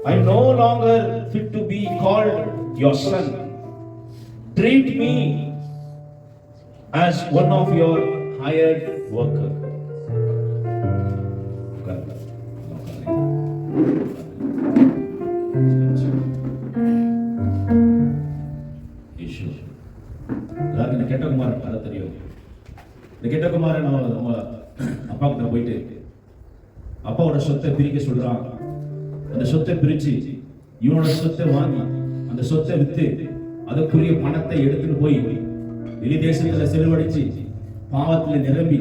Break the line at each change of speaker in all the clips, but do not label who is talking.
I no longer fit to be called your son. Treat me as one of your hired worker. இந்த கெட்ட குமாரன் கதை தெரியும். இந்த கெட்ட குமாரன் நம்ம அப்பா கிட்ட போயிட்டு அப்பாவோட சொத்தை பிரிக்க சொல்றான். அந்த சொத்தை பிரிச்சு இவனோட சொத்தை வாங்கி அந்த சொத்தை வித்து அதற்குரிய பணத்தை எடுத்துட்டு போய் வெளி தேசத்துல செலவழிச்சு பாவத்துல நிரம்பி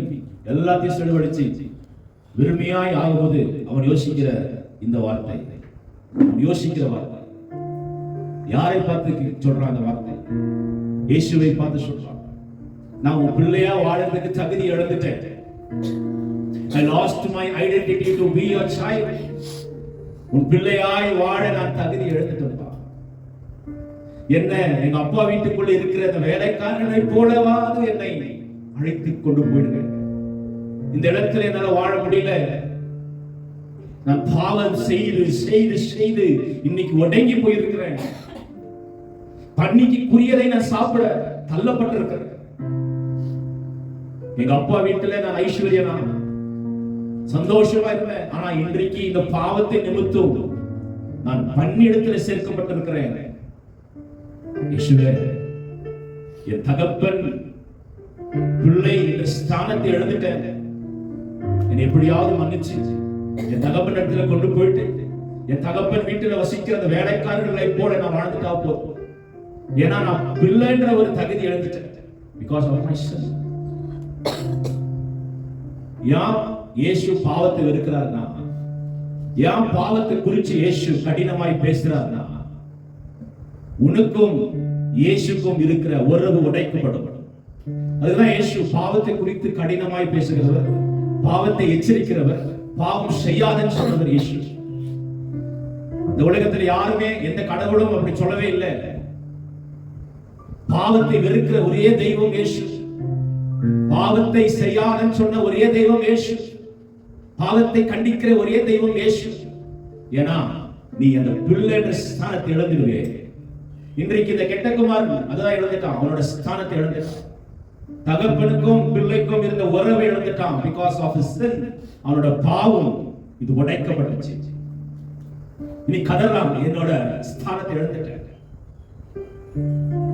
எல்லாத்தையும் செலவழிச்சு விரும்பியாய் ஆகும்போது அவன் யோசிக்கிற இந்த வார்த்தை, யோசிக்கிற வார்த்தை யாரை பார்த்து சொல்றான்? அந்த வார்த்தை இயேசுவை பார்த்து சொல்றான். நான் உன் பிள்ளையா வாழறதுக்கு தகுதி இழந்துட்டேன். I lost my identity to be your child. உன் பிள்ளையாய் வாழ நான் தகுதி இழந்துட்டேன்ப்பா. என்ன எங்க அப்பா வீட்டுக்குள்ள இருக்கிற அந்த வேலைக்காரனை போலவாது என்னை அழைத்துக் கொண்டு போயிடுங்க. இந்த இடத்துல என்னால வாழ முடியல. நான் பாவம் செய்து செய்து செய்து இன்னைக்கு ஒடுங்கி போயிருக்கிறேன். பன்னிக்குரியதை நான் சாப்பிட தள்ளப்பட்டிருக்கிறேன். எங்க அப்பா வீட்டுல நான் ஐஸ்வர்யனா சந்தோஷமா இருந்தேன். ஆனா இன்றைக்கு இந்த பாவத்தை நிமித்தம் நான் பன்னிடத்துல சேர்க்கப்பட்டிருக்கிறேன். இயேசுவே, என் தகப்பன் பிள்ளை இந்த ஸ்தானத்தை எழுந்துட்டேன். என்னை எப்படியாவது மன்னிச்சு என் தகப்பன் இடத்துல கொண்டு போயிட்டு என் தகப்பன் வீட்டுல வசிக்கிற அந்த வேலைக்காரர்களை போல நான் வாழ்ந்துட்டா போதும். ஏன்னா நான் பிள்ளைன்ற ஒரு தகுதி எழுந்துட்டேன். Because of my sin. யாம் இயேசு பாவத்தை வெறுக்கிறார்னா, யாம் பாவத்தை குறித்து இயேசு கடினமாய் பேசுறார்னா, உனக்கும் இயேசுக்கும் இருக்கிற உறவு உடைக்கப்படும். அதுதான் இயேசு பாவத்தை குறித்து கடினமாய் பேசுகிறவர், பாவத்தை எச்சரிக்கிறவர், பாவம் செய்யாதன்னு சொன்னவர் இயேசு. இந்த உலகத்தில் யாருமே எந்த கடவுளும் அப்படி சொல்லவே இல்லை. பாவத்தை வெறுக்கிற ஒரே தெய்வம் இயேசு. பாவத்தை செய்யாதன்னு சொன்ன ஒரே தெய்வம் இயேசு. பாவத்தை கண்டிக்கிற ஒரே தெய்வம் இயேசு. ஏன்னா நீ அந்த பிள்ளைன்ற ஸ்தானத்தை இழந்துடுவே. இன்றைக்கு இந்த கெட்ட குமாரன் அதான் இழந்துட்டான். அவனோட ஸ்தானத்தை இழந்துட்டான். தகப்பனுக்கும் பிள்ளைக்கும் இருந்த உறவை இழந்துட்டான். Because of his sin. அவனோட பாவம் இது உடைக்கப்பட்டுச்சு. இனி கதறான், என்னோட ஸ்தானத்தை இழந்துட்டேன்.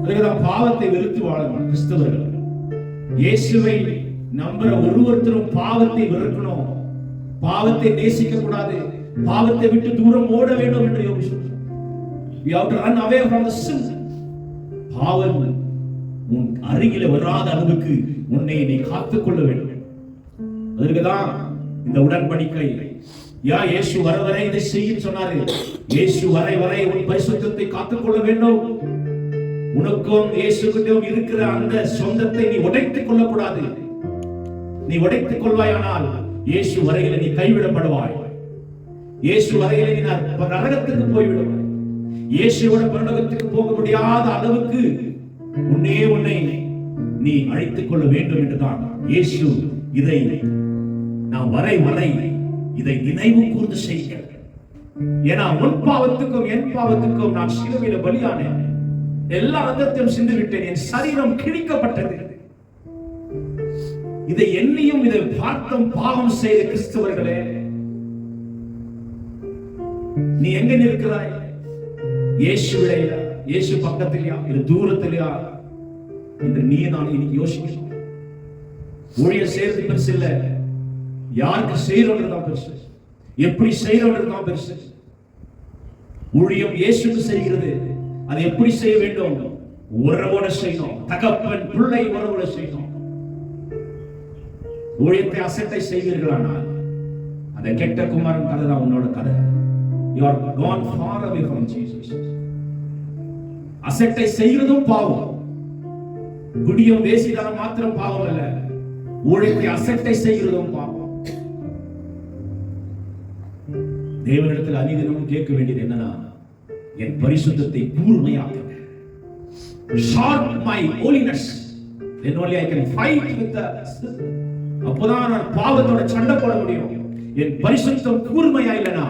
அதுக்குதான் பாவத்தை வெறுத்து வாழணும் கிறிஸ்தவர்கள். இயேசுவை நம்புற ஒருவருத்தரும் பாவத்தை வெறுக்கணும், பாவத்தை நேசிக்க கூடாது, பாவத்தை விட்டு தூரம் ஓட வேண்டும் என்று யோசிக்கிறோம். We have to run away from the sin. பாவம் உன் அருகில வராத அளவுக்கு உன்னை நீ காத்துக்கொள்ள வேண்டும். அதுக்குதான் இந்த உடன்படிக்கை. இயேசு வர வரை இதை செய்ய சொன்னாரு. இயேசு வரை வரை உன் பரிசுத்தத்தை காத்துக்கொள்ள வேண்டும். உனக்கும் இயேசுக்கும் இருக்கிற அந்த சொந்தத்தை நீ உடைத்துக் கொள்ளக்கூடாது. நீ உடைத்துக் கொள்வாயானால் இயேசு வரையில நீ கைவிடப்படுவாய். இயேசு வரையில நீ நரகத்துக்கு போய்விடுவாய். இயேசுவோட பரலோகத்துக்கு போக முடியாத அளவுக்கு உன்னை நீ அழைத்துக் கொள்ள வேண்டும் என்றுதான் இயேசு இதை நான் வரை இதை நினைவு கூர்ந்து செய்ய. ஏன்னா உன் பாவத்துக்கும் என் பாவத்துக்கும் நான் சிலுவையில பலியானேன். எல்லா ரத்தத்தையும் சிந்து விட்டேன். என் சரீரம் கிழிக்கப்பட்டது. இதை எண்ணியும் இதை பார்த்தும் பாவம் செய்த கிறிஸ்தவர்களே, நீ எங்க நிற்கிறாய்? இயேசுவிடையா? இயேசு பக்கத்திலையா இல்ல தூரத்திலையா என்று நீ நான் இன்னைக்கு யோசிக்கணும். ஊழியர் செய்யறது பெருசு இல்ல, யாருக்கு செய்யறோம்ன்றதான் பெருசு, எப்படி செய்யறோம்ன்றதான் பெருசு. ஊழியம் இயேசுக்கு செய்கிறது. அதை எப்படி செய்ய வேண்டும்? உறவோட செய்யணும். தகப்பன் பிள்ளை உறவோட செய்யணும். ஊழியத்தை அசட்டை செய்வீர்களானால் அந்த கெட்ட குமாரன் கதை தான் உன்னோட கதை. You are gone far away from Jesus. அசட்டை செய்வதும் பாவம். குடியும் வேசிதானம் மாத்திரம் பாவம் அல்ல, ஊழியத்தை அசட்டை செய்வதும் பாவம். தேவனிடத்தில் அநீதினம் கேட்க வேண்டியது என்னன்னா, என் பரிசுத்தத்தை கூர்மையாக்குங்க. Sharp my holiness, then only I can fight with the sin. அப்போதான் நான் பாவத்தோட சண்டை போட முடியும். என் பரிசுத்தம் கூர்மையா இல்லனா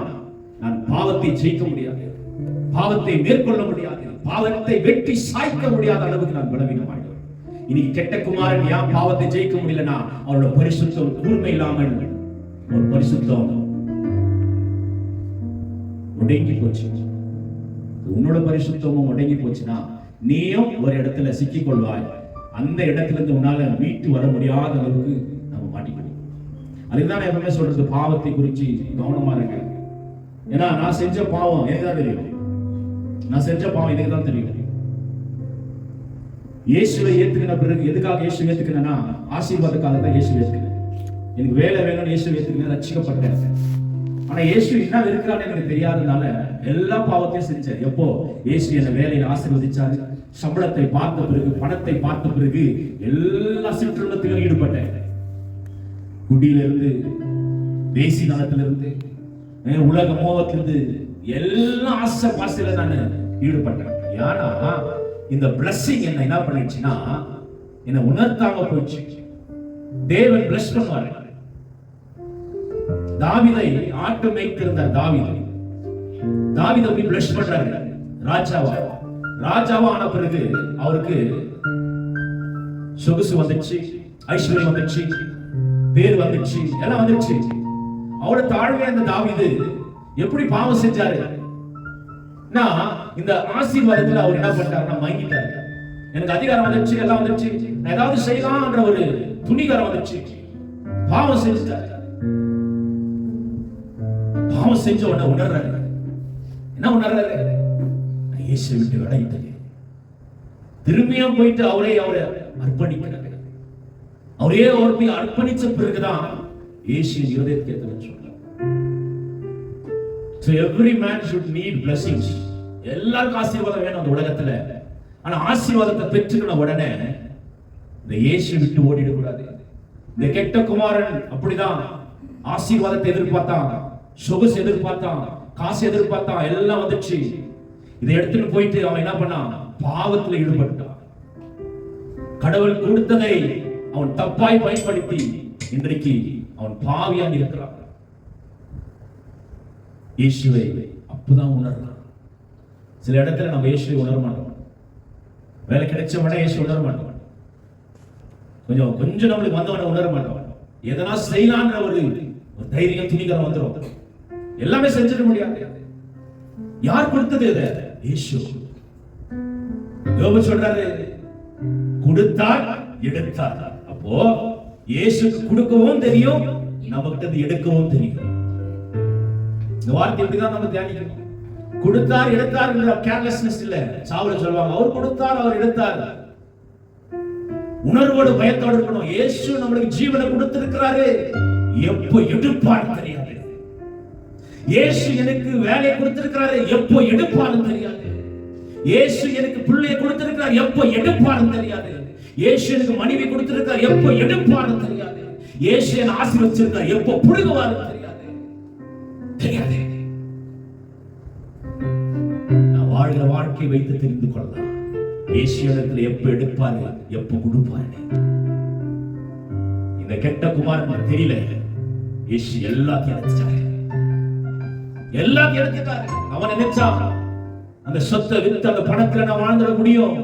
நான் பாவத்தை ஜெயிக்க முடியாது, பாவத்தை மேற்கொள்ள முடியாது, பாவத்தை வெட்டி சாய்க்க முடியாத அளவுக்கு நான் பலவீனமாயிடுவேன். இன்னைக்கு கெட்ட குமாரன் ஏன் பாவத்தை ஜெயிக்க முடியலன்னா அவரோட பரிசுத்தம் கூர்மை இல்லாமல் ஒரு பரிசுத்தம் உடங்கி போச்சு. உன்னோட பரிசுத்தமும் உடங்கி போச்சுன்னா நீயும் ஒரு இடத்துல சிக்கிக் கொள்வாய். அந்த இடத்துல இருந்து உன்னால மீட்டு வர முடியாத அளவுக்கு நம்ம மாட்டிக்கணும். அதுதான் எப்பவுமே சொல்றது, பாவத்தை குறிச்சு கவனமா இருக்க. ஏன்னா நான் செஞ்ச பாவம் எனக்கு தான் தெரியும், நான் செஞ்ச பாவம் எனக்கு தான் தெரியும். இயேசுவை ஏத்துக்கின பிறகு எதுக்காக இயேசு ஏத்துக்கினா ஆசீர்வாதத்துக்காக தான் இயேசு ஏத்துக்கினேன். எனக்கு வேலை வேணும்னு இயேசு ஏத்துக்கினேன், ரட்சிக்கப்பட்டேன். ஆனா இயேசு என்ன இருக்கிறான்னு எனக்கு தெரியாதனால எல்லா பாவத்தையும் செஞ்சேன். எப்போ இயேசு என்ன வேலையில் ஆசீர்வதிச்சாரு, சம்பளத்தை பார்த்த பிறகு, பணத்தை பார்த்த பிறகு எல்லா சிற்றின்பத்திலும் ஈடுபட்டேன். குடியிலிருந்து, தேசி நலத்திலிருந்து, உலக மோகத்திலிருந்து எல்லா ஆசை பாசையில நான் ஈடுபட்டேன். ஏன்னா இந்த பிளஸிங் என்ன பண்ணிடுச்சுன்னா என்ன உணர்த்தாம போயிடுச்சு. தேவன் பிளஸ் பண்ணுவாரு. தாவீதை ஆட்டு மேய்த்திருந்த தாவீதை போய் பிளஸ் பண்றாரு. ராஜாவா ஆன பிறகு அவருக்கு சொகுசு வந்துச்சு, ஐஸ்வர்யம் வந்துச்சு, பேர் வந்துச்சு, எல்லாம் வந்துச்சு. அவரோட தாழ்மையா அந்த தாவீது எப்படி பாவம் செஞ்சாரு? இந்த ஆசீர்வாதத்துல அவர் என்ன பண்றாருன்னா மயங்கிட்டாரு. எனக்கு அதிகாரம் வந்துச்சு, எல்லாம் வந்துச்சு, நான் ஏதாவது செய்யலாம்ன்ற ஒரு துணிகரம் வந்துச்சு, பாவம் செஞ்சுட்டாரு. பாவம் செஞ்ச உடனே உணர்றாரு. என்ன உணர்றாரு? இயேசு விட்டு விலகிட்டேன். திரும்பியும் போயிட்டு அவரை அர்ப்பணிக்கிறார். அவரே அவர் போய் அர்ப்பணிச்ச பிறகுதான் இயேசு இருதயத்தை சொல்றார். So every man should need blessings. எல்லாருக்கும் ஆசீர்வாதம் வேணும் அந்த உலகத்துல. ஆனா ஆசீர்வாதத்தை பெற்றுக்கின உடனே இந்த இயேசு விட்டு ஓடிட கூடாது. இந்த கெட்ட குமாரன் அப்படிதான் ஆசீர்வாதத்தை எதிர்பார்த்தான், சொகுசு எதிர்பார்த்தான், காசு எதிர்பார்த்தான், எல்லாம் வந்துச்சு. இதை எடுத்துட்டு போயிட்டு அவன் என்ன பண்ணான்? பாவத்துல ஈடுபட்டான். கடவுள் கொடுத்ததை அவன் தப்பாய் பயன்படுத்தி இன்றைக்கு அவன் பாவியாக இருக்கிறான். இயேசுவை அப்பதான் உணர்றான். சில இடத்துல நம்ம இயேசுவை உணர மாட்டோம். வேலை கிடைச்ச உடனே இயேசு உணர மாட்டோம். கொஞ்சம் நம்மளுக்கு வந்தவன உணர மாட்டோம். எதனா செய்யலான்ற ஒரு தைரியம், துணிகரம் வந்துடும். எல்லாமே செஞ்சிட முடியாது. யார் கொடுத்தது? இயேசு. யோபு சொல்றாரு, கொடுத்தார் எடுத்தார். அப்போ இயேசுக்கு கொடுக்கவும் தெரியும், நமக்கு எடுக்கவும் தெரியும். இந்த வார்த்தை இப்படிதான் நம்ம தியானிக்கணும். கொடுத்தார் எடுத்தார் என்ற கேர்லெஸ்னஸ் இல்ல. சாவுல சொல்வாங்க, அவர் கொடுத்தார், அவர் எடுத்தார். உணர்வோடு பயத்தோடு இருக்கணும். இயேசு நம்மளுக்கு ஜீவனை கொடுத்திருக்கிறாரு, எப்போ எடுப்பார் தெரியாது. இயேசு எனக்கு வேலையை கொடுத்திருக்கிறாரு, எப்போ எடுப்பாருன்னு தெரியாது. இயேசு எனக்கு பிள்ளையை கொடுத்திருக்கிறார், எப்போ எடுப்பாருன்னு தெரியாது. இயேசு எனக்கு மனைவி கொடுத்திருக்கிறார், எப்போ எடுப்பாருன்னு தெரியாது. இயேசு என்னை ஆசீர்வதிச்சிருக்கார், எப்போ புடுங்குவாருன்னு தெரியாது. நான் வாழ்கிற வாழ்க்கை வைத்து தெரிந்து கொள்ளலாம். இயேசு இடத்துல எப்போ எடுப்பாரு, எப்போ கொடுப்பாரு. இந்த கெட்ட குமாரன் தெரியல. இயேசு எல்லாத்தையும் எடுத்துட்டாரு. எல்லாத்தையும் எடுத்துட்டாரு. அவன் நினைச்சான் அந்த சொத்தை வித்து அந்த பணத்துல நான் வாழ்ந்துட முடியும்.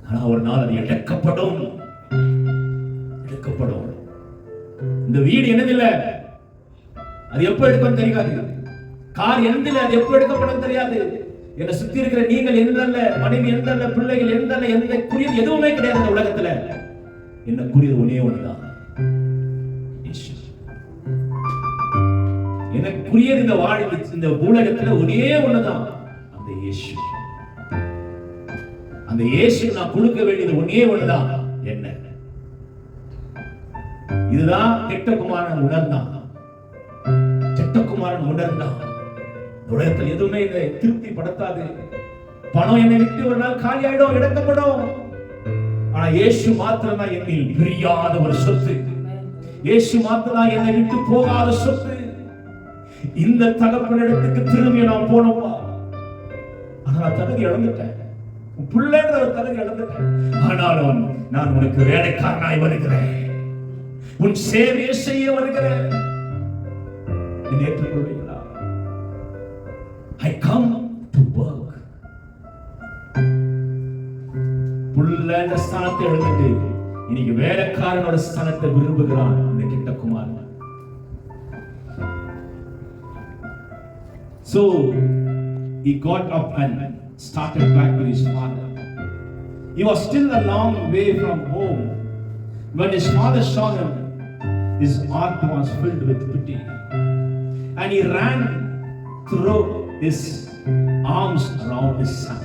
ஆனா ஒரு நாள் அது எடுக்கப்படும். இந்த வீடு என்னதில்ல, அது எப்ப எடுக்கும் தெரியாது. கார் எந்தில, அது எப்ப எடுக்கப்படும் தெரியாது. என்னை சுத்தி இருக்கிற நீங்கள் எந்தல்ல, மனைவி எந்தல்ல, பிள்ளைகள் எந்தல்ல, எந்த குறியது எதுவுமே கிடையாது இந்த உலகத்துல. என்ன குறியது ஒன்னே ஒண்ணுதான், எனக்குரியது இந்த வாழ்க்கை, இந்த உலகத்துல ஒரே ஒண்ணுதான், அந்த இயேசு. அந்த இயேசு நான் கொடுக்க வேண்டியது ஒன்னே ஒண்ணுதான். என்ன? இதுதான் கெட்ட குமாரன் உணர்ந்தான். கெட்ட குமாரன் உணர்ந்தான், உலகத்தில் எதுவுமே இதை திருப்தி படுத்தாது. பணம் என்னை விட்டு ஒரு நாள் காலி ஆயிடும், இழக்கப்படும். ஆனா இயேசு மாத்திரம் தான் என்னில் பிரியாத ஒரு சொத்து. இயேசு மாத்திரம் என்னை விட்டு போகாத சொத்து. இந்த தகப்பனிடத்துக்கு திரும்பி நான் போனோமா, ஆனா தகுதி இழந்துட்டேன். பிள்ளைன்ற ஒரு தகுதி இழந்துட்டேன். ஆனாலும் நான் உனக்கு வேலைக்காரனாய் வருகிறேன், உன் சேவையை செய்ய வருகிறேன். ஏற்றுக்கொள்வீங்களா? I come to work. புள்ள ஸ்தானத்தை எழுந்துட்டு இன்னைக்கு வேலைக்காரனோட ஸ்தானத்தை விரும்புகிறான் இந்த கிட்ட குமாரன். So he got up and started back to his father. He was still a long way from home when his father saw him. His heart was filled with pity, and he ran through his arms around his son.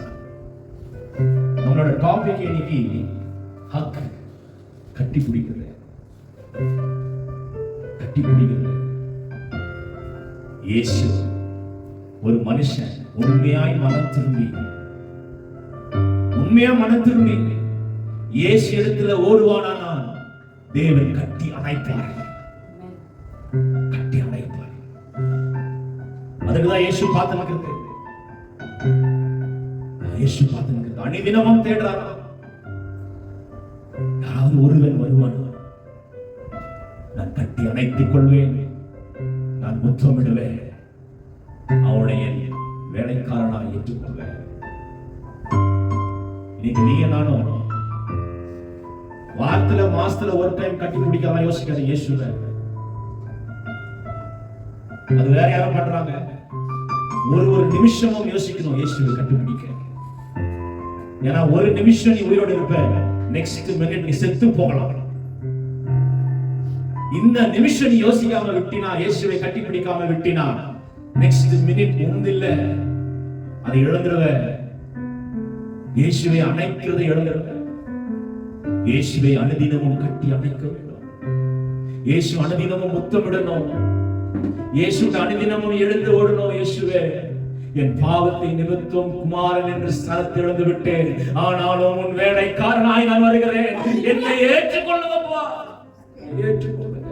நம்மளோட topic இன்னைக்கு ஹக், கட்டி பிடிக்கிறது. கட்டி பிடிக்கிறது. இயேசு ஒரு மனுஷன் உண்மையா மனம் திரும்பி இயேசு இடத்துல ஓடுவானா தேவன் கட்டி அணைப்பார். கட்டி அணைப்பார். அதுக்குதான் இயேசு பார்த்து அணிதினமும் தேடுறார். யாராவது ஒருவன் வருவான், நான் கட்டி அணைத்துக் கொள்வேன், நான் முத்தமிடுவேன், அவனை என் வேலைக்காரனாக ஏற்றுக்கொள்வேன். இன்னைக்கு நீங்க நானும் வாரத்துல மாசத்துல ஒரு டைம் கட்டி பிடிக்கலாம் யோசிக்காத இயேசுவை. அது வேற யாரும் பண்றாங்க. ஒரு நிமிஷமும் யோசிக்கணும் இயேசுவை கண்டுபிடிக்க. ஏன்னா ஒரு நிமிஷம் நீ உயிரோடு இருப்ப, நெக்ஸ்ட் மினிட் நீ செத்து போகலாம். இந்த நிமிஷம் நீ யோசிக்காம விட்டினா, இயேசுவை கட்டிப்பிடிக்காம விட்டினா, நெக்ஸ்ட் மினிட் ஒன்றில்ல, அதை இழந்துருவ. இயேசுவை அணைக்கிறதை இழந்துருவ. இயேசுவை அனுதினமும் கட்டி அணைக்க வேண்டும். இயேசு அனுதினமும் முத்தமிடணும். இயேசு அனுதினமும் எழுந்து ஓடணும். இயேசுவே, என் பாவத்தை நிமித்தம் குமாரன் என்று ஸ்தலத்தை இழந்து விட்டேன், ஆனாலும் உன் வேலைக்காரனாய் நான் வருகிறேன், என்னை ஏற்றுக்கொள்ளுங்கப்பா, ஏற்றுக்கொள்ளுங்க,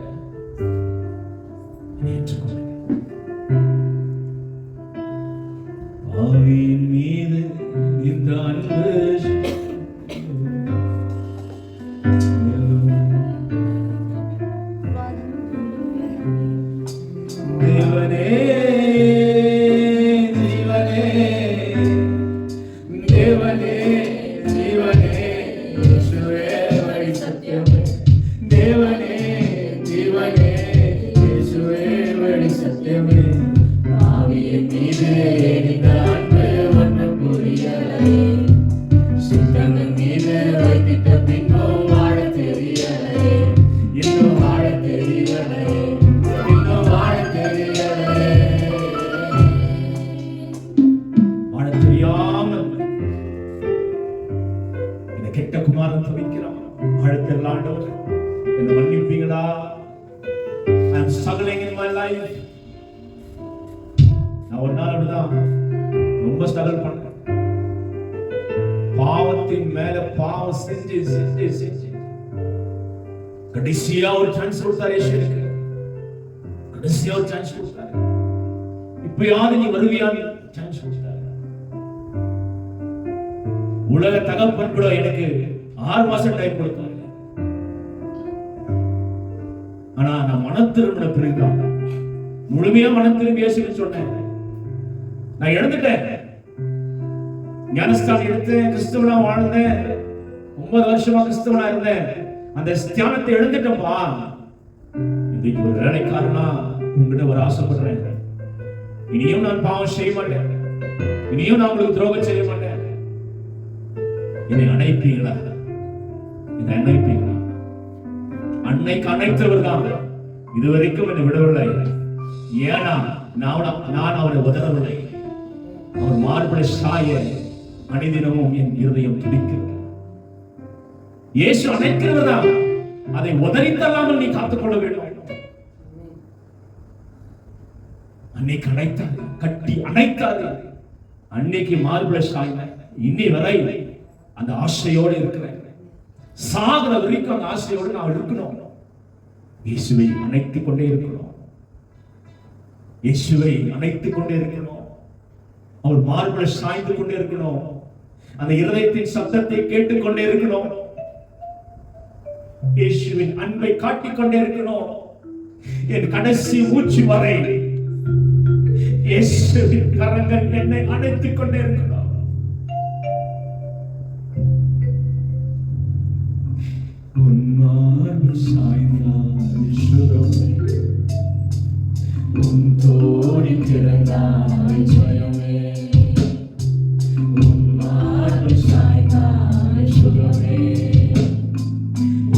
ஏற்றுக்கொள்ளுங்க. ஆவியின் மீது இந்த அன்பு தேவனே, ஜீவனே, தேவனே, ஜீவனே, இயேசுவே வழி சத்தியமே, தேவனே, ஜீவனே, இயேசுவே வழி சத்தியமே. ஆவியின் மீது இந்த அன்பு ஒன்றும் புரியலை, சித்தத்தின் மீது வைத்திட்ட பின்னும் வாழ தெரியலை, இன்னும் வாழ தெரியலை, குமாரன் தவிக்கிறான். அழுத்தல் ஆண்டவர், என்னை மன்னிப்பீங்களா? I am struggling in my life. நான் ஒரு நாள் அப்படிதான் ரொம்ப ஸ்ட்ரகிள் பண்றேன். பாவத்தின் மேல பாவம் செஞ்சு செஞ்சு செஞ்சு கடைசியா ஒரு சான்ஸ் கொடுத்தாரு இயேசுவுக்கு. கடைசியா ஒரு சான்ஸ் கொடுத்தாரு. இப்பயாவது நீ வருவியான்னு சான்ஸ் கொடுத்தாரு. உலக தகப்பன் கூட எனக்கு 6 மாசம் டைம் கொடுத்தாங்க. ஆனா நான் மனம் திரும்பின பிறகுதான், முழுமையா மனம் திரும்பி இயேசுன்னு சொன்னேன். நான் எழுந்துட்டேன். ஞானஸ்தானம் எடுத்தேன், கிறிஸ்தவனா வாழ்ந்தேன், 9 வருஷமா கிறிஸ்தவனா இருந்தேன். அந்த ஸ்தானத்தை எழுந்துட்டேன்பா. இன்னைக்கு ஒரு வேலைக்காரனா உங்ககிட்ட ஒரு ஆசைப்படுறேன். இனியும் நான் பாவம் செய்ய மாட்டேன், இனியும் நான் உங்களுக்கு துரோகம் செய்ய மாட்டேன். என்னை அணைப்பீங்களா? என்னை அணைப்பீங்களா? அன்னைக்கு அணைத்தவர் தான் இதுவரைக்கும் என்னை விடவில்லை. ஏன்னா நான் அவரை உதறவில்லை. அவர் மார்பளை சாய அணிதினமும் என் இருதயம் துடிக்கிறது. இயேசு அணைக்கிறவர் தான். அதை உதறித்தள்ளாமல் நீ காத்துக்கொள்ள வேண்டும். அன்னைக்கு அணைத்தாரு, கட்டி அணைத்தாரு. அன்னைக்கு மார்பளை சாய இன்னி வரை அந்த ஆசையோடு இருக்கிறேன். சாகர வரைக்கும் அந்த ஆசையோடு நான் இருக்கணும். இயேசுவை அணைத்துக் கொண்டே இருக்கணும். இயேசுவை அணைத்துக் கொண்டே இருக்கணும். அவர் மார்பளை சாய்ந்து கொண்டே இருக்கணும். அந்த இருதயத்தின் சத்தத்தை கேட்டுக்கொண்டே இருக்கணும். இயேசுவின் அன்பை காட்டிக்கொண்டே இருக்கணும். என் கடைசி மூச்சு வரை இயேசுவின் கரங்கள் என்னை அணைத்துக் கொண்டே இருக்கிறார். உன்மார்பு சாய்ந்தால் சுகமே, உன் தோடி கிடந்தால் ஜெயமே. உன்மார்பு சாய்ந்தால் சுகமே,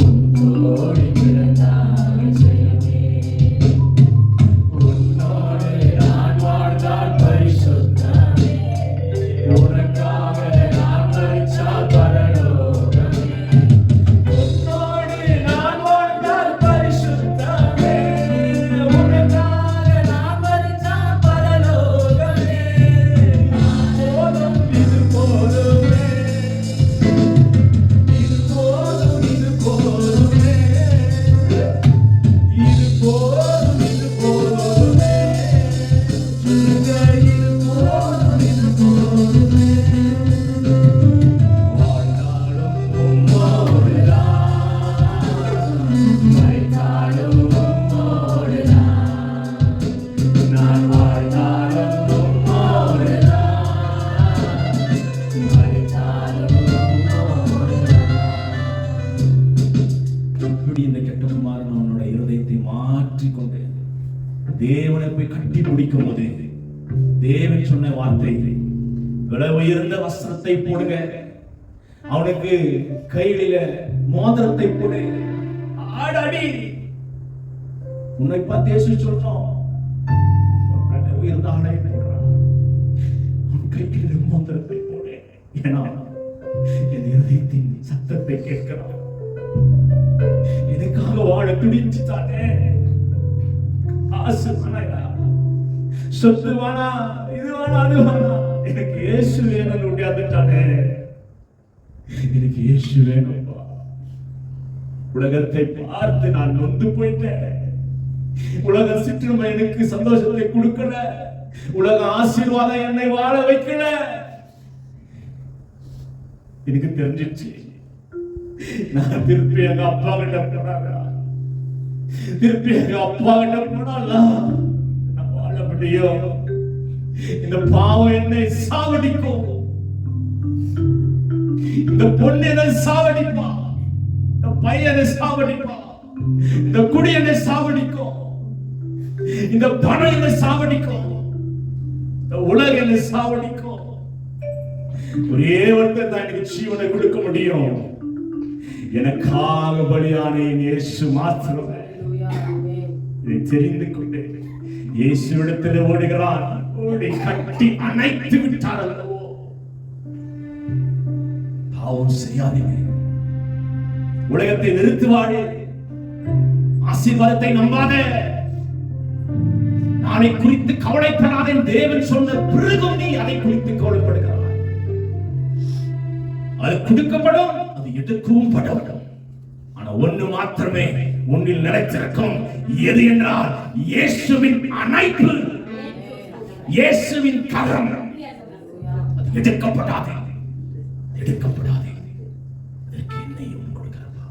உன் தோடி கிடந்தால் ஜெயமே. உன்னோடு நான் வாழ்ந்தால் பரிசுத்தமே, உனக்காக நான் மரித்தால் பரலோகமே. உன்னோடு நான் வாழ்ந்தால் பரிசுத்தமே, உனக்காக நான் மரித்தால் பரலோகமே. போதும் இது போதுமே, இது போதும் இது போதுமே, இது போதும் இது போதுமே, இது போதும் இது போதுமே. வாழ்ந்தாலும் உம்மோடுதான், மரித்தாலும் உம்மோடுதான். நான் வாழ்ந்தாலும் உம்மோடுதான், மரித்தாலும் உம்மோடுதான். இப்படி இந்த கெட்ட குமாரன் அவனோட இருதயத்தை மாற்றிக்கொண்டு தேவனை போய் கட்டி பிடிக்கும் போது தேவன் சொன்ன வார்த்தை, விலை உயர்ந்த வஸ்திரத்தை போடுங்க, அவனுக்கு கையில மோதிரத்தை போடு, ஆடாடி. உன்னை பார்த்து இயேசு சொல்றோம், விலை உயர்ந்த ஆடை போடுறான், அவன் கையில மோதிரத்தை போடு. ஏன்னா என் இருதயத்தின் சத்தத்தை கேட்கிறான். எனக்காக வாழ துடிச்சுட்டானே. ஆசை வேணா, சொத்து வேணா, இது வேணா, அது வேணா, எனக்கு இயேசு வேணும்னு முடியாதுட்டானே. எனக்கு இயேசு வேணும்பா. உலகத்தை பார்த்து நான் நொந்து போயிட்டேன். உலக சிற்றுமை எனக்கு சந்தோஷத்தை கொடுக்கல, உலக ஆசீர்வாதம் என்னை வாழ வைக்கல. எனக்கு தெரிஞ்சிச்சு, நான் திருப்பி எங்க அப்பா கிட்ட போனாங்க, திருப்பி எங்க அப்பா கிட்ட போனால நான் வாழ முடியும். இந்த பாவம் என்னை சாவடிக்கும், இந்த பொண்ணு என்னை சாவடிப்பா, இந்த பையனை சாவடிப்பா, இந்த குடி என்னை சாவடிக்கும், இந்த பணம் என்னை சாவடிக்கும், இந்த உலகம் என்னை சாவடிக்கும். ஒரே ஒருத்தர் தான் எனக்கு ஜீவனை கொடுக்க முடியும், எனக்காக பலியான இயேசு மாத்திரமே. இதை தெரிந்து கொண்டு இயேசுவிடத்தில் ஓடுகிறான். ஓடி கட்டி அணைத்து விட்டார். அல்லவோ பாவம் செய்யாதீங்க, உலகத்தை நிறுத்துவாடு, ஆசீர்வாதத்தை நம்பாதே, நாளை குறித்து கவலைப்படாதே. தேவன் சொன்ன பிறகும் நீ அதை குறித்து கவலைப்படுகிறாய். அது கொடுக்கப்படும், அது எடுக்கவும் படப்படும். ஆனா ஒண்ணு மாத்திரமே உன்னில் நிலைத்திருக்கும். எது என்றால் இயேசுவின் அணைப்பு, இயேசுவின் கரம். அது எடுக்கப்படாதே, எடுக்கப்படாதே. அதற்கு என்னையும் கொடுக்கிறதா?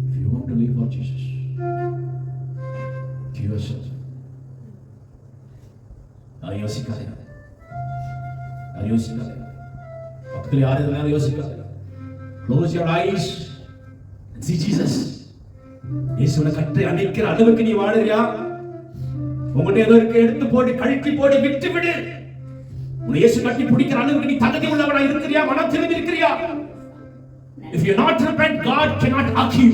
If you want to live for Jesus, give yourself. நான் யோசிக்காதே, நான் யோசிக்காதே, பக்கத்தில் யார் இருந்தாலும் யோசிக்காதே. Close your eyes and see Jesus. இயேசுவை கட்டி அணைக்கிற அளவுக்கு நீ வாழுறியா? உங்களுடைய ஏதோ இருக்க எடுத்து போடு, கழட்டி போடு, விட்டு விடு. உன்னை இயேசு கட்டி பிடிக்கிற அளவுக்கு நீ தகுதி உள்ளவனா இருக்கிறியா? மனம் திரும்பி இருக்கிறியா? If you not repent, God cannot hug you.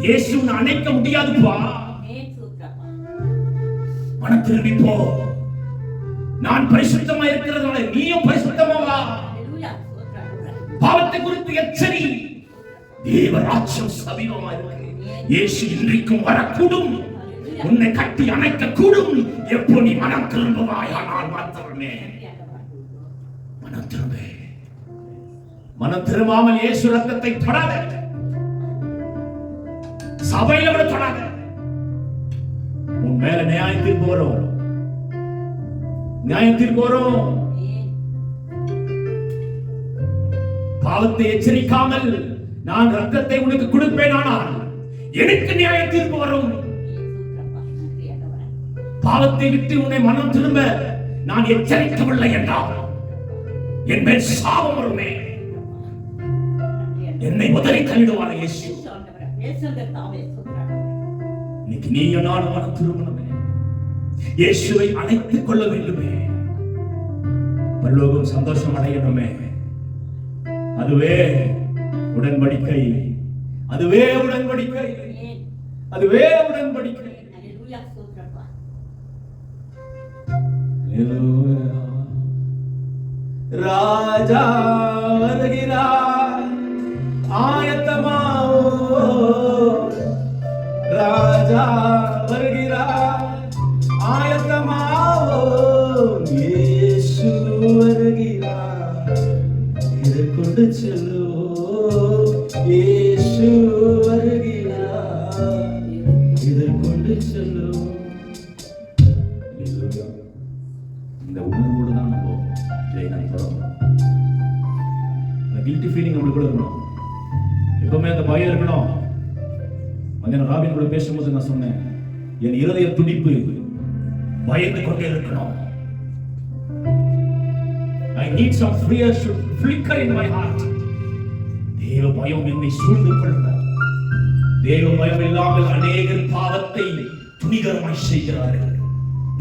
இயேசு உன்னை அணைக்க முடியாதுப்பா. மனம் திரும்பி போ. நான் பரிசுத்தமா இருக்கிறதுனால நீயும் பரிசுத்தமா வா. பாவத்தை குறித்து எச்சரி. தேவ ராஜ்யம் சமீபமா இருக்கு. இயேசு இன்றைக்கும் வரக்கூடும், உன்னை கட்டி அணைக்க கூடும். எப்போ நீ மனம் திரும்புவாயானால் மாத்திரமே. மனம் திரும்ப. மனம் திரும்பாமல் இயேசு ரத்தத்தை தொடாத, சபையில விட தொடாத. உன் மேல நியாயத்திற்கு வரும், நியாயத்திற்கு வரும். பாவத்தை எச்சரிக்காமல் நான் ரத்தத்தை உனக்கு கொடுப்பேன், ஆனால் எனக்கு நியாயத்திற்கு வரும். பாவத்தை விட்டு உன்னை மனம் திரும்ப நான் எச்சரிக்கவில்லை என்றால் என் மேல் சாபம் வருமே. என்னை உதறி தள்ளிடுவார் இயேசு. இன்னைக்கு நீயும் நானும் மனம் திரும்பணுமே, இயேசுவை அழைத்துக் கொள்ள வேண்டுமே, பரலோகம் சந்தோஷம் அடையணுமே. அதுவே உடன்படிக்கை, அதுவே உடன்படிக்கை, அதுவே உடன்படிக்கை. ராஜா வருகிறார், ஆயத்தமாவோ. ராஜா வருகிறார், ஆயத்தமாவோ. இயேசு வருகிறார், இதை கொண்டு செல்லுவோம். இயேசு வருகிறார், இதை கொண்டு செல்லுவோம். இந்த உணர்வோடு தான் நம்ம இதை நான் தொடங்கணும். அந்த கில்ட்டி ஃபீலிங் நம்மளுக்கு கூட இருக்கணும், எப்பவுமே அந்த பயம் இருக்கணும். மத்தியான ராபின் கூட பேசும்போது நான் சொன்னேன், என் இருதய துடிப்பு பயந்து கொண்டே இருக்கணும். I need some fear should flicker in my heart. தேவ பயம் என்னை சூழ்ந்து கொள்ளும். தேவ பயம் இல்லாமல் அநேகர் பாவத்தை துணிகரமாய் செய்கிறார்கள்.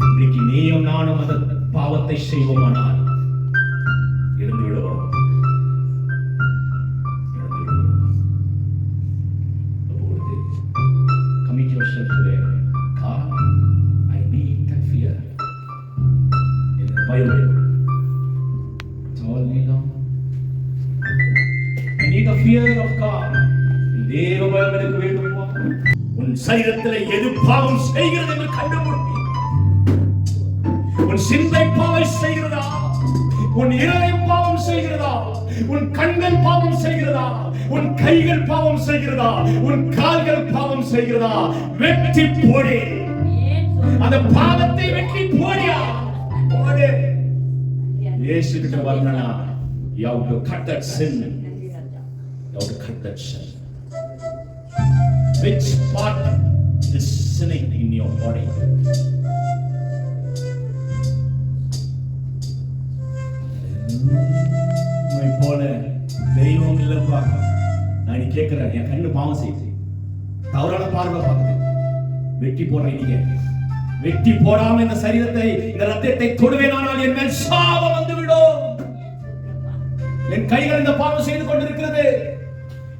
இன்றைக்கு நீயும் நானும் அந்த பாவத்தை செய்வோமானால் இருந்து விடுவோம். Commit yourself to there. God, I need that fear. In the Bible, it's all me now. I need the fear of God. தேவ பயம் எனக்கு வேண்டுமா? உன் சரீரத்தில் எது பாவம் செய்கிறது என்று கண்டுபிடி. உன் சிந்தை பாவம் செய்கிறதா? உன் இதயம் பாவம் செய்கிறதா? உன் கண்கள் பாவம் செய்கிறதா? உன் கைகள் பாவம் செய்கிறதா? உன் கால்கள் பாவம் செய்கிறதா? வெட்டி போடு. அந்த பாவத்தை வெட்டி போடியா, போடு. இயேசு கிட்ட வரணும்னா you have to cut that sin. You have to cut that sin. Which part is sinning in your body? போல தெய்வம் இல்லப்பா. நான் கேட்கிறேன், என் கண்ணு பாவம் செய்யுது, தவறான பார்வை பார்க்குது, வெட்டி போடுறீங்க. வெட்டி போடாம இந்த சரீரத்தை, இந்த ரத்தத்தை தொடுவேனானால் என் மேல் சாபம் வந்து விடும். என் கைகள் இந்த பாவம் செய்து கொண்டிருக்கிறது,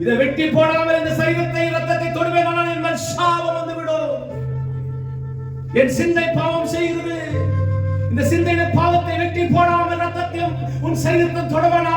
இதை வெட்டி போடாமல் இந்த சரீரத்தை, ரத்தத்தை தொடுவேனானால் என் மேல் சாபம் வந்து விடும். என் சிந்தை பாவம் செய்கிறது, இந்த சிந்தையின் பாவத்தை வெட்டி போடாமல் ரத்தத்தையும் உன் சரீரத்தை தொடவனா